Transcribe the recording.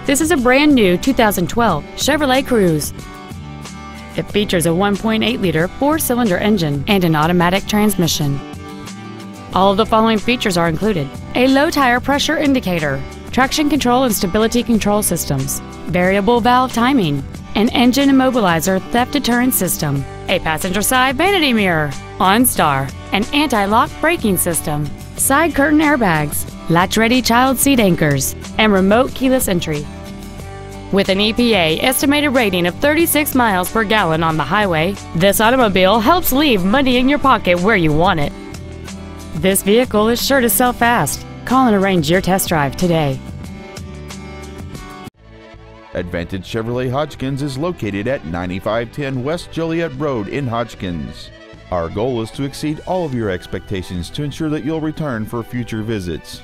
This is a brand new 2012 Chevrolet Cruze. It features a 1.8-liter four-cylinder engine and an automatic transmission. All of the following features are included: a low tire pressure indicator, traction control and stability control systems, variable valve timing, an engine immobilizer theft deterrent system, a passenger side vanity mirror, OnStar, an anti-lock braking system, side curtain airbags, latch-ready child seat anchors, and remote keyless entry. With an EPA estimated rating of 36 miles per gallon on the highway, this automobile helps leave money in your pocket where you want it. This vehicle is sure to sell fast. Call and arrange your test drive today. Advantage Chevrolet Hodgkins is located at 9510 West Joliet Road in Hodgkins. Our goal is to exceed all of your expectations to ensure that you'll return for future visits.